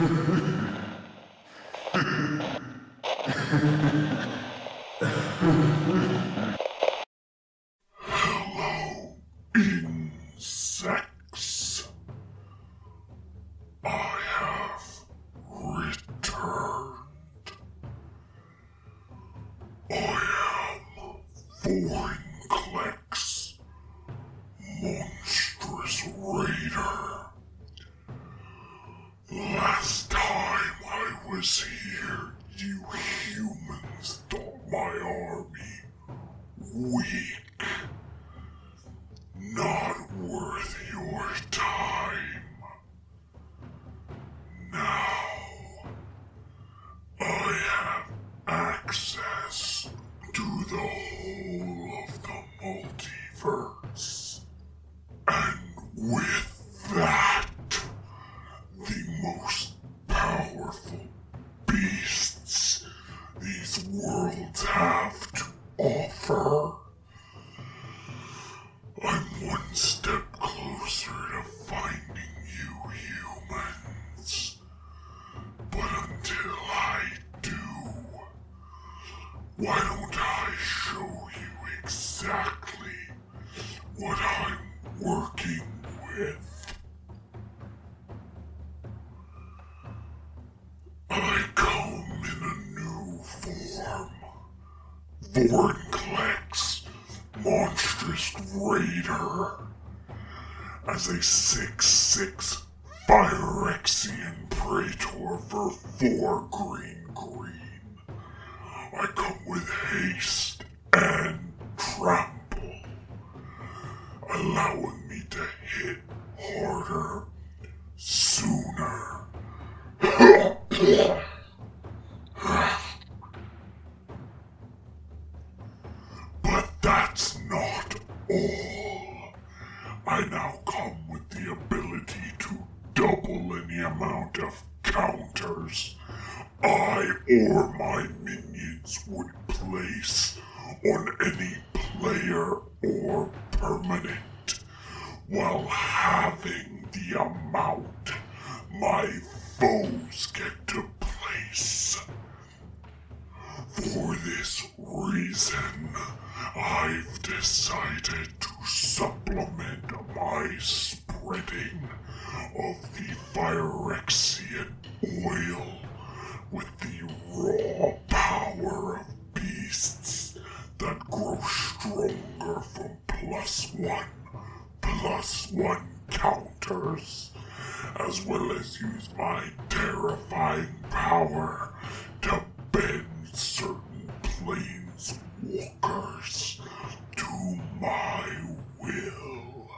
Hello, insects. I have returned. I am Vorinclex, Monstrous Raider. Last time I was here, you humans thought my army weak, not worth your time. Now, I have access to the whole of the multiverse. And with that, the most powerful beasts these worlds have to offer. I'm one step closer to finding you humans. But until I do, why don't I show you exactly what I'm working with? I come in a new form. Vorinclex, Monstrous Raider, as a 6'6" Phyrexian Praetor for 4 green. I come with haste and trample, allowing me to hit harder, sooner. But that's not all. I now come with the ability to double any amount of counters I or my minions would place on any player or permanent, while having the amount my foes get to place. For this reason, I've decided to supplement my spreading of the Phyrexian oil with the raw power of beasts that grow stronger from +1/+1 counters, as well as use my terrifying power to bend certain planeswalkers to my will.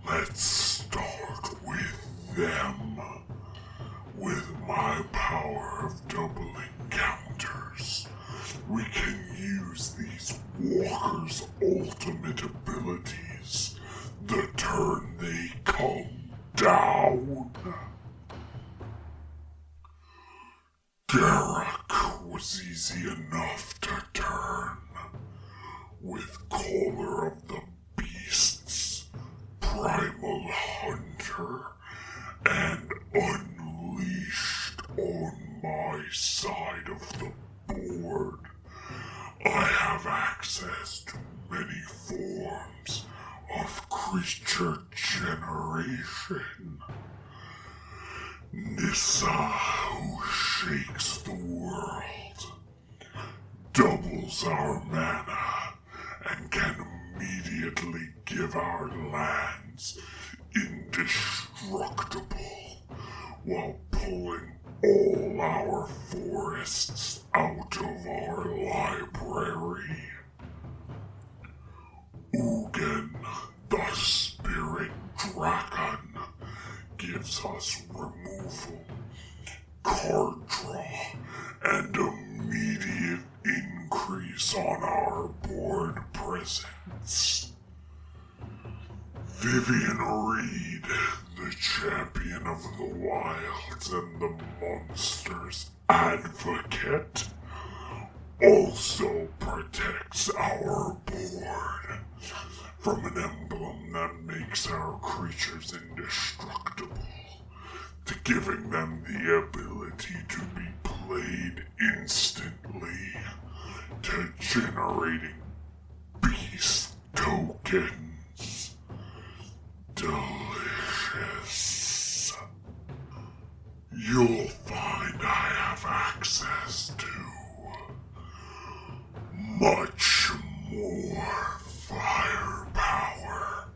Let's start with them. With my power of doubling counters, we can use these walkers' ultimate abilities the turn they come down. Garruk was easy enough to turn. With Caller of the Beasts, Primal Hunter, and Unleashed on my side of the board, I have access to many forms of creature generation. Nissa, who shakes the world, doubles our mana and can immediately give our lands indestructible while pulling all our forests out of our library. Ugin, the spirit dragon, gives us removal, card draw, and immediate increase on our board presence. Vivian Reed, the champion of the wilds and the monsters advocate, also protects our board from an emblem that makes our creatures indestructible. to giving them the ability to be played instantly, to generating beast tokens. Delicious. You'll find I have access to much more firepower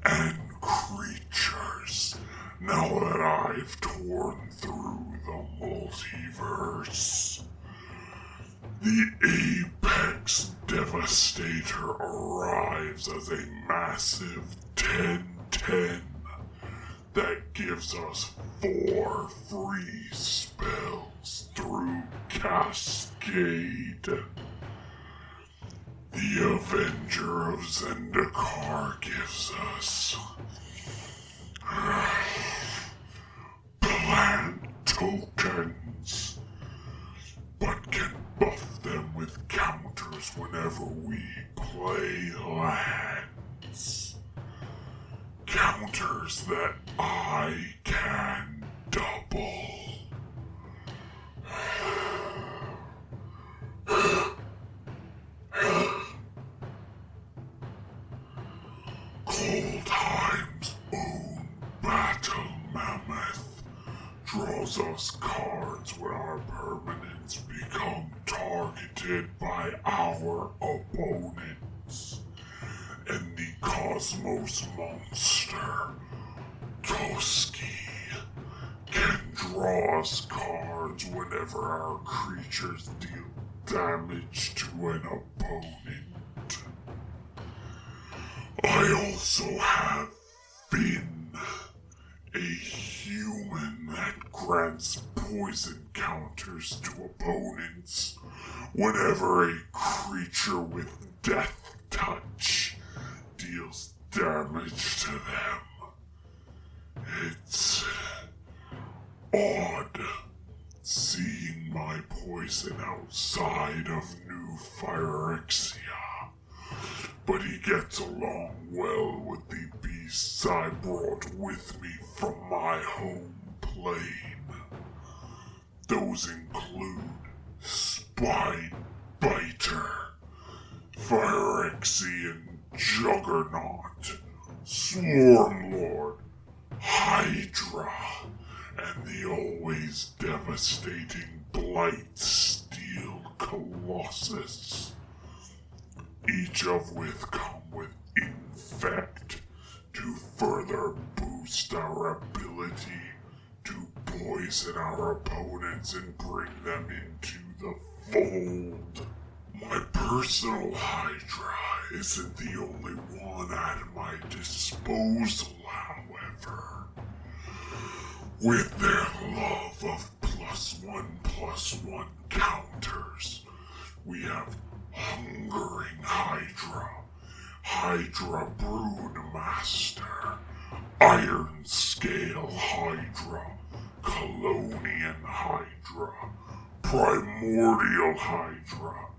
and creatures now that I've torn through the multiverse. The Apex Devastator arrives as a massive 10/10 that gives us 4 free spells through Cascade. The Avenger of Zendikar gives us plant tokens, but can buff them with counters whenever we play lands. Counters that I can double. Coldheim's own Battle Mammoth draws us cards when our permanents become targeted by our opponents. And the Cosmos monster, Toski, can draw us cards whenever our creatures deal damage to an opponent. I also have Finn, a human that grants poison counters to opponents whenever a creature with death touch deals damage to them. It's odd seeing my poison outside of New Phyrexia, but he gets along well with the beasts I brought with me from my home plane. Those include Spine Biter, Phyrexian Juggernaut, Swarmlord, Hydra, and the always devastating Blightsteel Colossus. Each of which come with Infect to further boost our ability to poison our opponents and bring them into the fold. My personal Hydra isn't the only one at my disposal, however. With their love of +1/+1 counters, we have Hungering Hydra, Hydra Broodmaster, Iron Scale Hydra, Colonian Hydra, Primordial Hydra,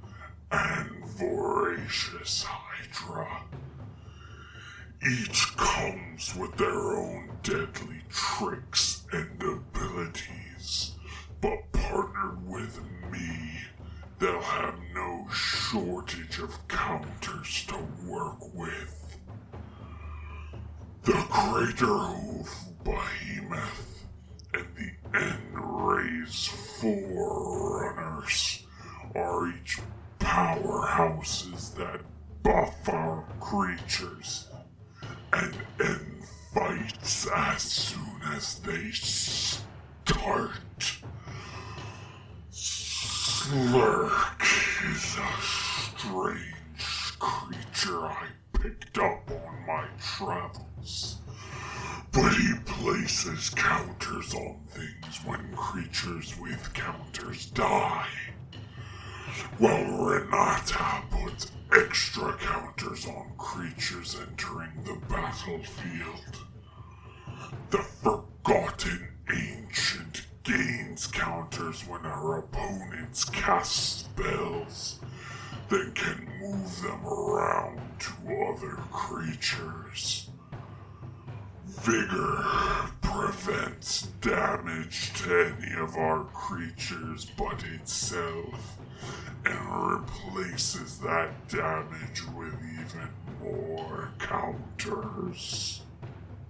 and Voracious Hydra. Each comes with their own deadly tricks and abilities, but partnered with me, they'll have no shortage of counters to work with. The Crater Hoof Behemoth and the End-Rays Forerunners are each powerhouses that buff our creatures and end fights as soon as they start. Slurk is a strange creature I picked up on my travels, but he places counters on things when creatures with counters die, while Renata puts extra counters on creatures entering the battlefield. The Forgotten Ancient gains counters when our opponents cast spells, then can move them around to other creatures. Vigor prevents damage to any of our creatures but itself, and replaces that damage with even more counters.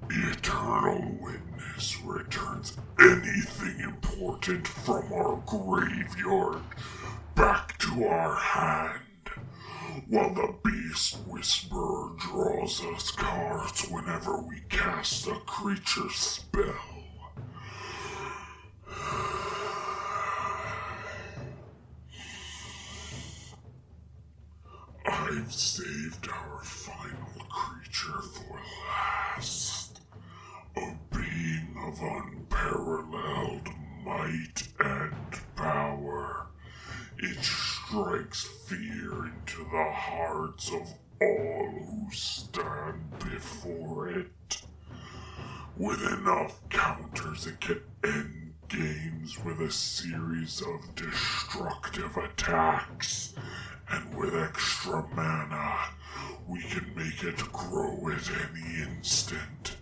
Eternal Witness returns anything important from our graveyard back to our hand, while the Beast Whisperer draws us cards whenever we cast a creature spell. I've saved our final creature for last, a being of unparalleled might and power. It strikes fear into the hearts of all who stand before it. With enough counters, it can end games with a series of destructive attacks, and with extra mana, we can make it grow at any instant.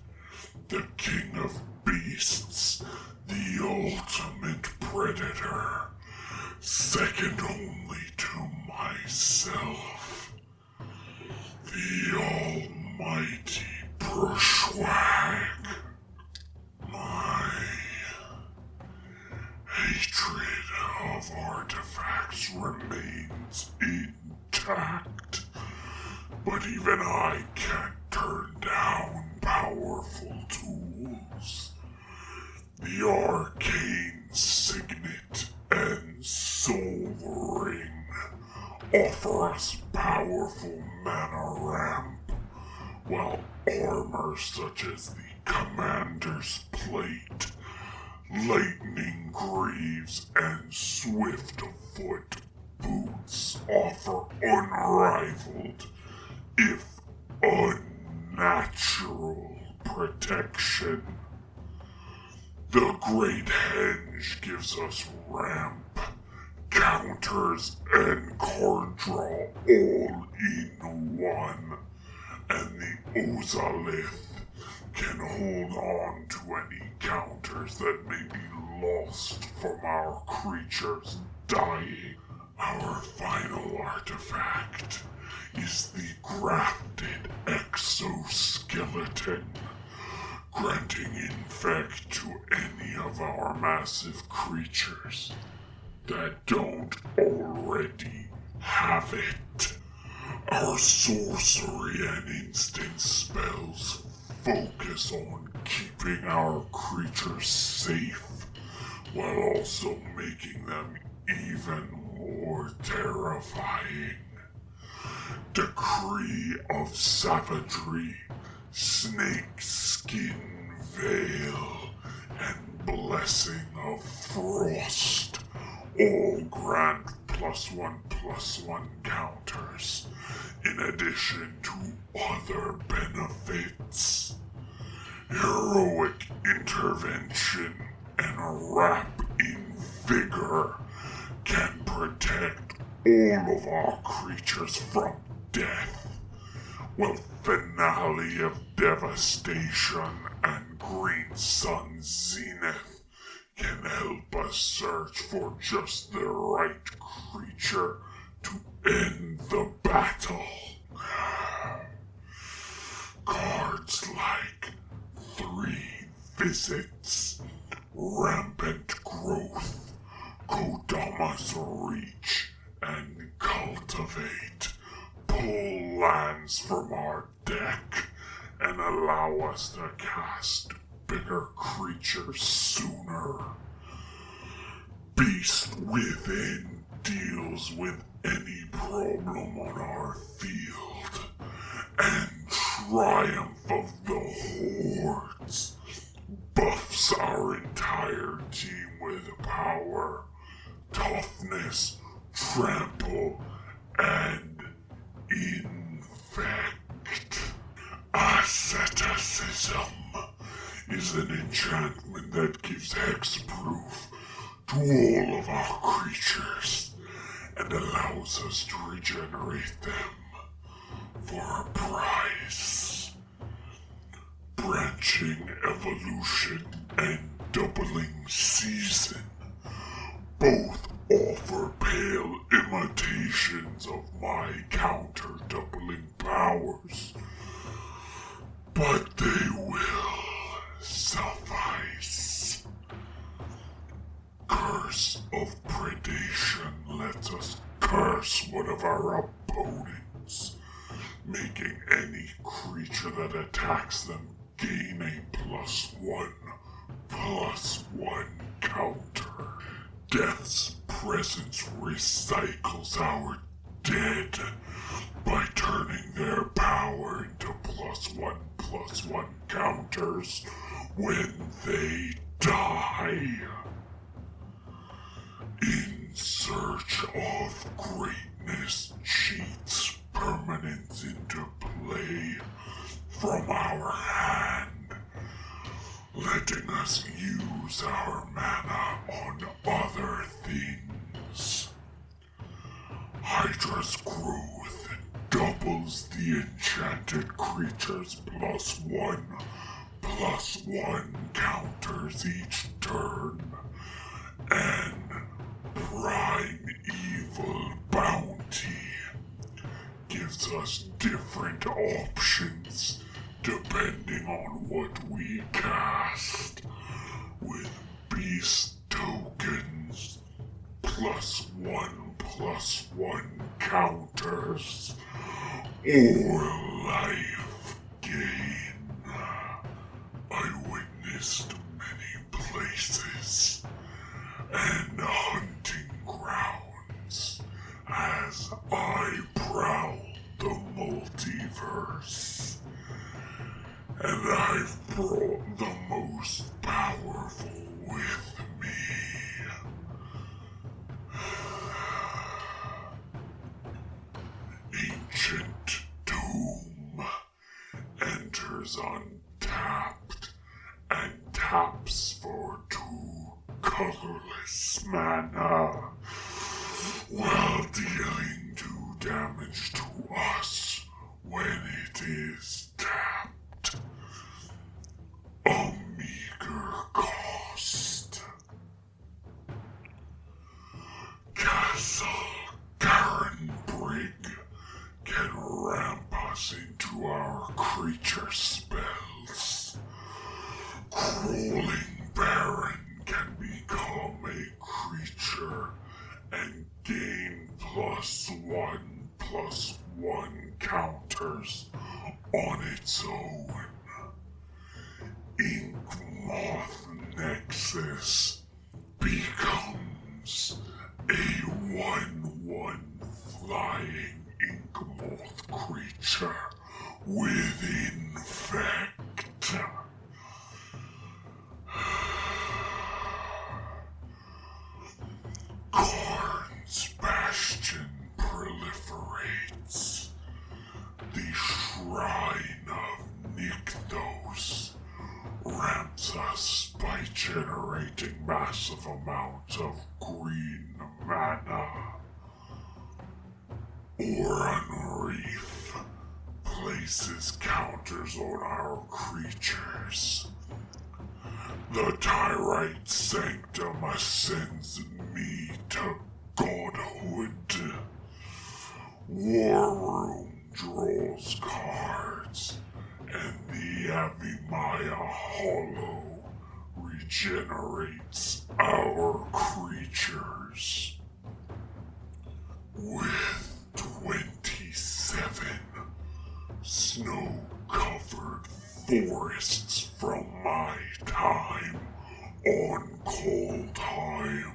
The King of Beasts, the ultimate predator, second only to myself, the almighty Brushwag. My hatred of artifacts remains intact, but even I can't turn down powerful tools. The Arcane Signet and Soul Ring offer us powerful mana ramp, while armor such as the Commander's Plate, Lightning Greaves, and Swift Foot Boots offer unrivaled, if unnatural, protection. The Great Henge gives us ramp, counters, and card draw all in one, and the Ozalith can hold on to any counters that may be lost from our creatures dying. Our final artifact is the Grafted Exoskeleton, granting infect to any of our massive creatures that don't already have it. Our sorcery and instant spells focus on keeping our creatures safe, while also making them even more terrifying. Decree of Savagery, Snake Skin Veil, and Blessing of Frost all grant +1/+1 counters, in addition to other benefits. Heroic Intervention and Wrap in Vigor can protect all of our creatures from death, while Finale of Devastation and Green Sun Zenith can help us search for just the right creature to end the battle. Cards like 3 Visits, Rampant Growth, Kodama's Reach, and Cultivate pull lands from our deck and allow us to cast bigger creatures sooner. Beast Within deals with any problem on our field, and Triumph of the Hordes buffs our entire team with power, toughness, trample, and infect. Asceticism is an enchantment that gives hexproof to all of our creatures and allows us to regenerate them for a price. branching evolution and doubling season both offer pale imitations of my counter-doubling powers, but they will suffice. Curse of predation lets us curse one of our opponents, making any creature that attacks them gain a +1/+1 counter. Death's presence recycles our dead by turning their power into +1/+1 counters when they die. In Search of Greatness cheats permanence into play from our hand, letting us use our mana on other things. Hydra's growth doubles the enchanted creature's +1/+1 counters each turn, and Primeval Bounty gives us different options depending on what we cast, with beast tokens, +1/+1 counters, or life gain. I witnessed many places and hunting grounds as I prowled the multiverse, and I've brought the most powerful with me. Ancient Doom enters untapped and taps for 2 colorless mana, while dealing 2 damage to us when it is tapped. A meager cost. Castle Garenbrig can ramp us into our creature spells. Crawling Baron can become a creature and gain +1/+1 counters on its own. Inkmoth Nexus becomes a 1/1 flying Inkmoth creature with infect. Karn's Bastion proliferates. The Shrine of Nykthos ramps us by generating massive amounts of green mana. Unreef places counters on our creatures. The Tyrite Sanctum ascends me to godhood. War Room draws cards, and the Avimaya Hollow regenerates our creatures. With 27 snow-covered forests from my time on Coldheim,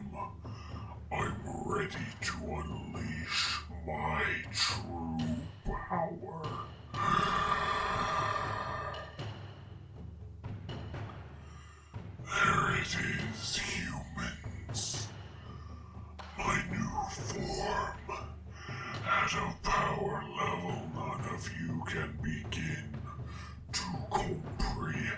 I'm ready to unleash my true power. There it is, humans. My new form. At a power level none of you can begin to comprehend.